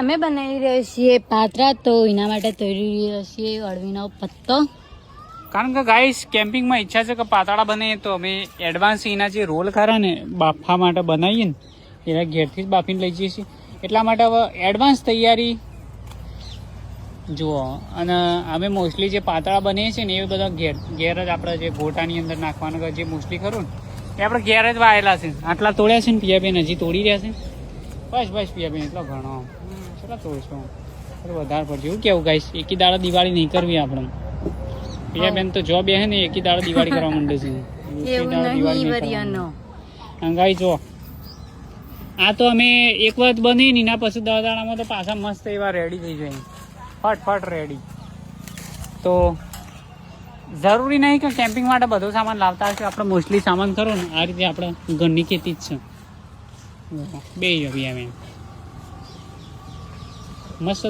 અમે બનાવી રહ્યા છીએ પાત્રા, તો એના માટે તળી રહ્યા છીએ અળવીનો પત્તો. કારણ કે ગાઈસ કેમ્પિંગમાં ઈચ્છા છે કે પાતળા બને, તો અમે એડવાન્સ એના જે રોલ ખરા ને બાફા માટે બનાવીએ ને એના ઘેરથી જ બાફીને લઈ જઈએ છીએ. એટલા માટે હવે એડવાન્સ તૈયારી જુઓ. અને અમે મોસ્ટલી જે પાતળા બનીએ છીએ ને એ બધા ઘેર જ આપણે જે ગોટાની અંદર નાખવાનું જે મોસ્ટલી ખરું ને એ આપણે ઘેર જ વાયેલા છે. આટલા તોડ્યા છે ને પિયાબેન હજી તોડી રહ્યા છે. બસ પિયાબેન એટલો ઘણો કેટલા તોડશો, વધારે પડશે. એવું કેવું ગાઈસ, એકી દાડા દિવાળી નહીં કરવી આપણે. પિયાબેન તો જો બે હે ને એકી દાડા દિવાળી કરવા માંડે છે. ગાઈ જો આ તો અમે એક વખત બની ને એના પછી 10 દાડામાં તો પાછા મસ્ત એવા રેડી થઈ જાય, ફટ રેડી. તો જરૂરી નહીં કે કેમ્પિંગ માટે બધો સામાન લાવતા હશે. આપણે મોસ્ટલી સામાન ખરો ને આ રીતે આપણે ઘરની ખેતી જ છે. બે મસ્ત